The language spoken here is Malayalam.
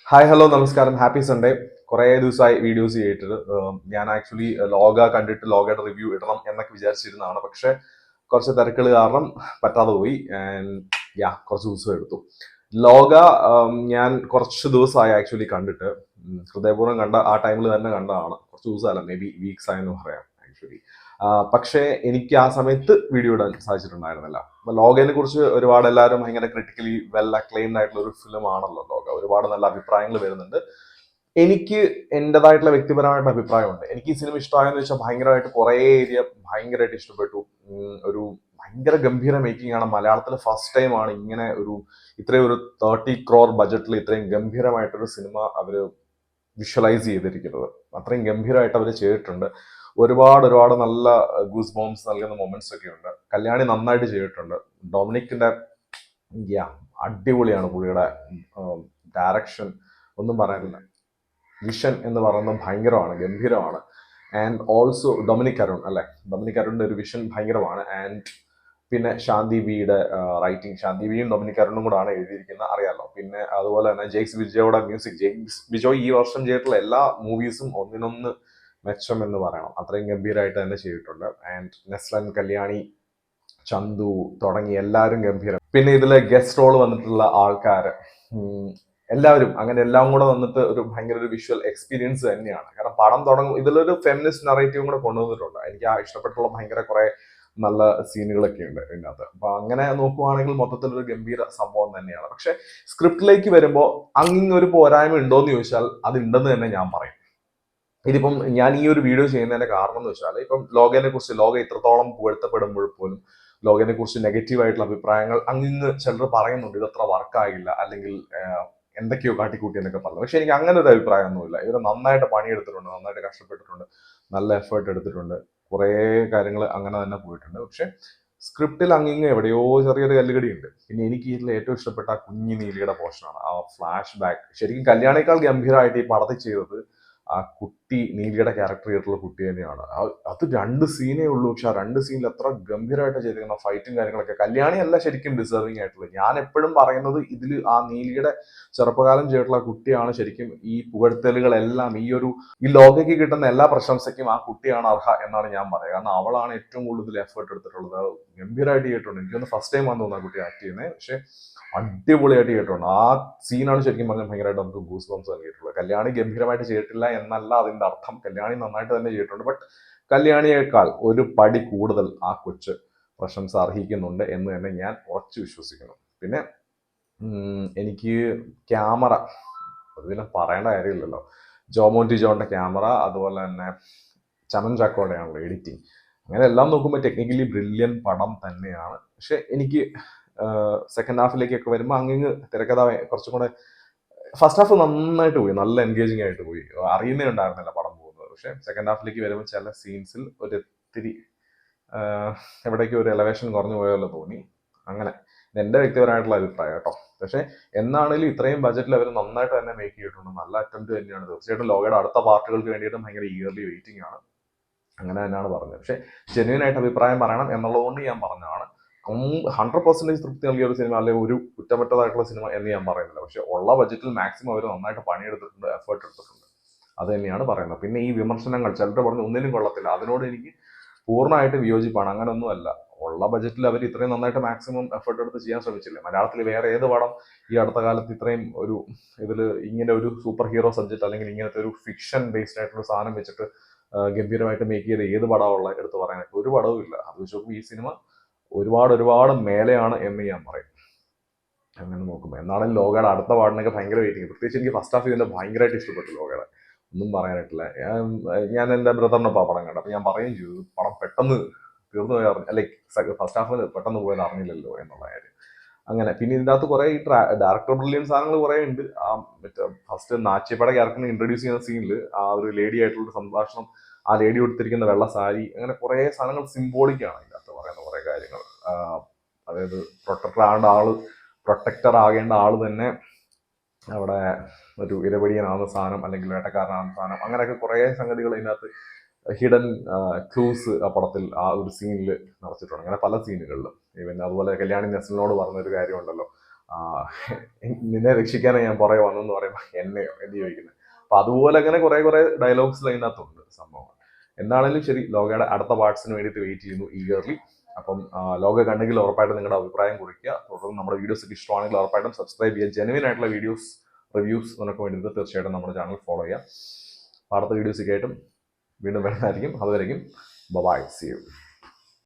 ഹായ് ഹലോ നമസ്കാരം ഹാപ്പി സൺഡേ. കുറേ ദിവസമായി വീഡിയോസ് ചെയ്തിട്ട് ഞാൻ ആക്ച്വലി ലോക കണ്ടിട്ട് ലോകയുടെ റിവ്യൂ ഇടണം എന്നൊക്കെ വിചാരിച്ചിരുന്നതാണ്. പക്ഷെ കുറച്ച് തിരക്കുകൾ കാരണം പറ്റാതെ പോയി. ആൻഡ് കുറച്ച് ദിവസം എടുത്തു. ലോക ഞാൻ കുറച്ച് ദിവസമായി ആക്ച്വലി കണ്ടിട്ട്. ഹൃദയപൂർവ്വം കണ്ട ആ ടൈമിൽ തന്നെ കണ്ടതാണ്. കുറച്ച് ദിവസമല്ല, മേ ബി വീക്സ് ആയെന്ന് പറയാം ആക്ച്വലി. പക്ഷേ എനിക്ക് ആ സമയത്ത് വീഡിയോ ഇടാൻ സാധിച്ചിട്ടുണ്ടായിരുന്നില്ല. അപ്പൊ ലോകയെ കുറിച്ച് ഒരുപാട് എല്ലാവരും ഭയങ്കര ക്രിട്ടിക്കലി വെൽ അക്ലെയിംഡ് ആയിട്ടുള്ള ഒരു ഫിലിം ആണല്ലോ ലോക. ഒരുപാട് നല്ല അഭിപ്രായങ്ങൾ വരുന്നുണ്ട്. എനിക്ക് എന്റേതായിട്ടുള്ള വ്യക്തിപരമായിട്ടുള്ള അഭിപ്രായമുണ്ട്. എനിക്ക് ഈ സിനിമ ഇഷ്ടമായെന്ന് വെച്ചാൽ ഭയങ്കരമായിട്ട് കുറേ ഏരിയ ഭയങ്കരമായിട്ട് ഇഷ്ടപ്പെട്ടു. ഒരു ഭയങ്കര ഗംഭീര മേക്കിംഗ് ആണ്. മലയാളത്തിൽ ഫസ്റ്റ് ടൈം ആണ് ഇങ്ങനെ ഇത്രയും ഒരു 30 crore ബജറ്റിൽ ഇത്രയും ഗംഭീരമായിട്ടൊരു സിനിമ അവര് വിഷ്വലൈസ് ചെയ്തിരിക്കുന്നത്. അത്രയും ഗംഭീരമായിട്ട് അവർ ചെയ്തിട്ടുണ്ട്. ഒരുപാട് നല്ല ഗൂസ് ബോംസ് നൽകുന്ന മൊമെന്റ്സ് ഒക്കെ ഉണ്ട്. കല്യാണി നന്നായിട്ട് ചെയ്തിട്ടുണ്ട്. ഡൊമിനിക്കിന്റെ യാ അടിപൊളിയാണ്. പുള്ളിയുടെ ഡയറക്ഷൻ ഒന്നും പറയാനില്ല. വിഷൻ എന്ന് പറയുന്നത് ഭയങ്കരമാണ്, ഗംഭീരമാണ്. ആൻഡ് ഓൾസോ ഡൊമിനിക് അരുൺ അല്ലെ, ഡൊമിനിക് അരുണിന്റെ ഒരു വിഷൻ ഭയങ്കരമാണ്. ആൻഡ് പിന്നെ ശാന്തി ബിയുടെ റൈറ്റിംഗ്, ശാന്തി ബിയും ഡൊമിനിക് അരുണും കൂടാണ് എഴുതിയിരിക്കുന്നത്, അറിയാലോ. പിന്നെ അതുപോലെ തന്നെ ജെയ്ക്സ് ബിജോയുടെ മ്യൂസിക്. ജെയ്ക്സ് ബിജോയ് ഈ വർഷം ചെയ്തിട്ടുള്ള എല്ലാ മൂവീസും ഒന്നിനൊന്ന് മെച്ചം എന്ന് പറയണം. അത്രയും ഗംഭീരമായിട്ട് തന്നെ ചെയ്തിട്ടുണ്ട്. ആൻഡ് നെസ്ലൻ, കല്യാണി, ചന്തു തുടങ്ങി എല്ലാവരും ഗംഭീരം. പിന്നെ ഇതിലെ ഗസ്റ്റ് റോൾ വന്നിട്ടുള്ള ആൾക്കാർ എല്ലാവരും അങ്ങനെ എല്ലാം കൂടെ വന്നിട്ട് ഒരു ഭയങ്കര ഒരു വിഷ്വൽ എക്സ്പീരിയൻസ് തന്നെയാണ്. കാരണം പടം തുടങ്ങും ഇതിലൊരു ഫെമിനിസ്റ്റ് നറേറ്റീവും കൂടെ കൊണ്ടുവന്നിട്ടുണ്ട്. എനിക്ക് ആ ഇഷ്ടപ്പെട്ടുള്ള ഭയങ്കര കുറെ നല്ല സീനുകളൊക്കെ ഉണ്ട് ഇതിനകത്ത്. അപ്പൊ അങ്ങനെ നോക്കുവാണെങ്കിൽ മൊത്തത്തിലൊരു ഗംഭീര സംഭവം തന്നെയാണ്. പക്ഷെ സ്ക്രിപ്റ്റിലേക്ക് വരുമ്പോൾ ഒരു പോരായ്മ ഉണ്ടോന്ന് ചോദിച്ചാൽ അത് ഉണ്ടെന്ന് തന്നെ ഞാൻ പറയും. ഇതിപ്പം ഞാൻ ഈ ഒരു വീഡിയോ ചെയ്യുന്നതിന്റെ കാരണം എന്ന് വെച്ചാൽ, ഇപ്പം ലോകനെ കുറിച്ച് ലോക ഇത്രത്തോളം പുകഴ്ത്തപ്പെടുമ്പോൾ പോലും ലോകനെ കുറിച്ച് നെഗറ്റീവ് ആയിട്ടുള്ള അഭിപ്രായങ്ങൾ ചിലർ പറയുന്നുണ്ട്. ഇതത്ര വർക്കായില്ല, അല്ലെങ്കിൽ എന്തൊക്കെയോ കാട്ടിക്കൂട്ടി എന്നൊക്കെ പറഞ്ഞു. പക്ഷെ എനിക്ക് അങ്ങനെ ഒരു അഭിപ്രായമൊന്നുമില്ല. ഇവർ നന്നായിട്ട് പണിയെടുത്തിട്ടുണ്ട്, നന്നായിട്ട് കഷ്ടപ്പെട്ടിട്ടുണ്ട്, നല്ല എഫേർട്ട് എടുത്തിട്ടുണ്ട്. കുറേ കാര്യങ്ങൾ അങ്ങനെ തന്നെ പോയിട്ടുണ്ട്. പക്ഷെ സ്ക്രിപ്റ്റിൽ എവിടെയോ ചെറിയൊരു കല്ലുകടി ഉണ്ട്. പിന്നെ എനിക്ക് ഇതിൽ ഏറ്റവും ഇഷ്ടപ്പെട്ട ആ കുഞ്ഞി നീലിയുടെ പോർഷനാണ്. ആ ഫ്ലാഷ് ബാക്ക് ശരിക്കും കല്യാണേക്കാൾ ഗംഭീരമായിട്ട് ഈ പടത്തിൽ ചെയ്തത് ആ കുട്ടി, നീലിയുടെ ക്യാരക്ടർ ചെയ്തിട്ടുള്ള കുട്ടി തന്നെയാണ്. അത് 2 സീനേ ഉള്ളൂ. പക്ഷെ ആ 2 സീനിൽ എത്ര ഗംഭീരമായിട്ട് ചെയ്തിരിക്കുന്ന ഫൈറ്റും കാര്യങ്ങളൊക്കെ. കല്യാണി അല്ല ശരിക്കും ഡിസേർവിംഗ് ആയിട്ടുള്ളത്. ഞാൻ എപ്പോഴും പറയുന്നത് ഇതിൽ ആ നീലിയുടെ ചെറുപ്പകാലം ചെയ്തിട്ടുള്ള കുട്ടിയാണ് ശരിക്കും ഈ പുകഴ്ത്തലുകളെല്ലാം, ഈ ലോകയ്ക്ക് കിട്ടുന്ന എല്ലാ പ്രശംസയ്ക്കും ആ കുട്ടിയാണ് അർഹ എന്നാണ് ഞാൻ പറയുക. കാരണം അവളാണ് ഏറ്റവും കൂടുതൽ എഫേർട്ട് എടുത്തിട്ടുള്ളത്. ഗംഭീരമായിട്ട് ചെയ്തിട്ടുണ്ട്. എനിക്കൊന്ന് ഫസ്റ്റ് ടൈം ആണെന്ന് തോന്നുന്നു ആ കുട്ടി ആക്ട് ചെയ്യുന്നത്. പക്ഷെ അടിപൊളിയായിട്ട് ചെയ്തിട്ടുണ്ട്. ആ സീനാണ് ശരിക്കും പറഞ്ഞാൽ ഭയങ്കരമായിട്ട് നമുക്ക് ഗൂസ് ബംസ് നൽകിയിട്ടുള്ളത്. കല്യാണി ഗംഭീരമായിട്ട് ചെയ്തിട്ടില്ല എന്നല്ല അതിന്റെ അർത്ഥം. കല്യാണി നന്നായിട്ട് തന്നെ ചെയ്തിട്ടുണ്ട്. ബട്ട് കല്യാണിയേക്കാൾ ഒരു പടി കൂടുതൽ ആ കൊച്ച് പ്രശംസ അർഹിക്കുന്നുണ്ട് എന്ന് തന്നെ ഞാൻ ഉറച്ചു വിശ്വസിക്കുന്നു. പിന്നെ എനിക്ക് ക്യാമറ, അത് പിന്നെ പറയേണ്ട കാര്യമില്ലല്ലോ. ജോമോൻ ജോണിന്റെ ക്യാമറ, അതുപോലെ തന്നെ ചമൻ ചാക്കോടെയാണല്ലോ എഡിറ്റിംഗ്. അങ്ങനെ എല്ലാം നോക്കുമ്പോൾ ടെക്നിക്കലി ബ്രില്യൻ പടം തന്നെയാണ്. പക്ഷെ എനിക്ക് സെക്കൻഡ് ഹാഫിലേക്കൊക്കെ വരുമ്പോൾ തിരക്കഥ കുറച്ചും കൂടെ, ഫസ്റ്റ് ഹാഫ് നന്നായിട്ട് പോയി, നല്ല എൻഗേജിങ് ആയിട്ട് പോയി, അറിയുന്നേ ഉണ്ടായിരുന്നില്ല പടം പോകുന്നത്. പക്ഷെ സെക്കൻഡ് ഹാഫിലേക്ക് വരുമ്പോൾ ചില സീൻസിൽ ഒരു ഇത്തിരി എവിടേക്കും ഒരു എലവേഷൻ കുറഞ്ഞു പോയല്ലോ തോന്നി. അങ്ങനെ എന്റെ വ്യക്തിപരമായിട്ടുള്ള അഭിപ്രായം കേട്ടോ. പക്ഷെ എന്നാണെങ്കിലും ഇത്രയും ബജറ്റിൽ അവർ നന്നായിട്ട് തന്നെ മേക്ക് ചെയ്തിട്ടുണ്ട്. നല്ല അറ്റംപ്റ്റ് തന്നെയാണ്. തീർച്ചയായിട്ടും ലോകയുടെ അടുത്ത പാർട്ടുകൾക്ക് വേണ്ടിയിട്ടും ഭയങ്കര ഇയർലി വെയിറ്റിംഗ് ആണ്. അങ്ങനെ തന്നെയാണ് പറഞ്ഞത്. പക്ഷെ ജെന്യൂൻ ആയിട്ട് അഭിപ്രായം പറയണം എന്നുള്ളതുകൊണ്ട് ഞാൻ പറഞ്ഞതാണ്. 100% തൃപ്തി നൽകിയ ഒരു സിനിമ, അല്ലെങ്കിൽ ഒരു കുറ്റമറ്റതായിട്ടുള്ള സിനിമ എന്ന് ഞാൻ പറയുന്നില്ല. പക്ഷെ ഉള്ള ബജറ്റിൽ മാക്സിമം അവർ നന്നായിട്ട് പണിയെടുത്തിട്ടുണ്ട്, എഫേർട്ട് എടുത്തിട്ടുണ്ട്. അത് തന്നെയാണ് പറയുന്നത്. പിന്നെ ഈ വിമർശനങ്ങൾ ചിലർ പറഞ്ഞു ഒന്നിനും കൊള്ളത്തില്ല, അതിനോട് എനിക്ക് പൂർണ്ണമായിട്ട് വിയോജിപ്പാണ്. അങ്ങനൊന്നുമല്ല. ഉള്ള ബജറ്റിൽ അവർ ഇത്രയും നന്നായിട്ട് മാക്സിമം എഫേർട്ട് എടുത്ത് ചെയ്യാൻ ശ്രമിച്ചില്ലേ. മലയാളത്തിൽ വേറെ ഏത് പടം ഈ അടുത്ത കാലത്ത് ഇത്രയും ഇങ്ങനെ ഒരു സൂപ്പർ ഹീറോ സബ്ജക്ട്, അല്ലെങ്കിൽ ഇങ്ങനത്തെ ഒരു ഫിക്ഷൻ ബേസ്ഡ് ആയിട്ടുള്ള സാധനം വെച്ചിട്ട് ഗംഭീരമായിട്ട് മേക്ക് ചെയ്ത് ഏത് പടമുള്ള എടുത്ത് പറയാനായിട്ട് ഒരു പടവും ഇല്ല. അത് വെച്ച് നോക്കുമ്പോൾ ഈ സിനിമ ഒരുപാട് മേലെയാണ് എന്ന് ഞാൻ പറയും. അങ്ങനെ നോക്കുമ്പോൾ എന്നാലും ലോകയുടെ അടുത്ത പാടിനൊക്കെ ഭയങ്കര വെയിറ്റിംഗ്. പ്രത്യേകിച്ച് എനിക്ക് ഫസ്റ്റ് ഹാഫ് ഇതിന്റെ ഭയങ്കരമായിട്ട് ഇഷ്ടപ്പെട്ടു ലോകയുടെ. ഒന്നും പറയാനായിട്ടില്ല. ഞാൻ എന്റെ ബ്രദറിനൊപ്പം പടം കണ്ടു. അപ്പൊ ഞാൻ പറയുകയും ചെയ്തു, പടം പെട്ടെന്ന് തീർന്നു പോയി ലൈക്ക് ഫസ്റ്റ് ഹാഫ് പെട്ടെന്ന് പോയത് അറിഞ്ഞില്ലല്ലോ എന്നുള്ള കാര്യം. അങ്ങനെ പിന്നെ ഇതിന്റെ അകത്ത് കുറെ ഈ ഡയറക്ടർ ബ്രില്യൻ സാധനങ്ങൾ കുറെ ഉണ്ട്. ആ മറ്റേ ഫസ്റ്റ് നാച്ചിപ്പയുടെ ക്യാരക്ടറിനെ ഇൻട്രൊഡ്യൂസ് ചെയ്യുന്ന സീനിൽ ആ ഒരു ലേഡി ആയിട്ടുള്ള സംഭാഷണം, ആ ലേഡി കൊടുത്തിരിക്കുന്ന വെള്ള സാരി, അങ്ങനെ കുറെ സാധനങ്ങൾ സിംബോളിക്കാണ് ഇതിനകത്ത് പറയുന്ന കുറെ കാര്യങ്ങൾ. അതായത് പ്രൊട്ടക്ടർ ആകേണ്ട ആള് തന്നെ അവിടെ ഒരു ഇരപടിയനാവുന്ന സാധനം, അല്ലെങ്കിൽ വേട്ടക്കാരനാവുന്ന സാധനം, അങ്ങനെയൊക്കെ കുറെ സംഗതികൾ ഇതിനകത്ത് ഹിഡൻ ക്ലൂസ് ആ പടത്തിൽ ആ ഒരു സീനിൽ നിറച്ചിട്ടുണ്ട്. അങ്ങനെ പല സീനുകളിലും. പിന്നെ അതുപോലെ കല്യാണി നെസ്ലിനോട് പറഞ്ഞൊരു കാര്യമുണ്ടല്ലോ, നിന്നെ രക്ഷിക്കാനാണ് ഞാൻ പുറകെ വന്നെന്ന് പറയുമ്പോൾ എന്നെയോ എന്ന് ചോദിക്കുന്നത്. അപ്പൊ അതുപോലെ അങ്ങനെ കുറെ ഡയലോഗ്സ് അതിനകത്തുണ്ട് സംഭവം. എന്താണെങ്കിലും ശരി, ലോകയുടെ അടുത്ത പാർട്സിന് വേണ്ടിയിട്ട് വെയിറ്റ് ചെയ്യുന്നു ഈഗർലി. അപ്പം ലോക കണ്ടെങ്കിൽ ഉറപ്പായിട്ടും നിങ്ങളുടെ അഭിപ്രായം കുറിക്കുക. തുടർന്ന് നമ്മുടെ വീഡിയോസ് ഒക്കെ ഇഷ്ടമാണെങ്കിൽ ഉറപ്പായിട്ടും സബ്സ്ക്രൈബ് ചെയ്യുക. ജെനുവിൻ ആയിട്ടുള്ള വീഡിയോസ്, റിവ്യൂസ് നിനക്ക് വേണ്ടിയിട്ട് തീർച്ചയായിട്ടും നമ്മുടെ ചാനൽ ഫോളോ ചെയ്യാം. അടുത്ത വീഡിയോസ് ഒക്കെ ആയിട്ടും വീണ്ടും വരുന്നതായിരിക്കും. അതുവരെയും ബൈ, സീ യു.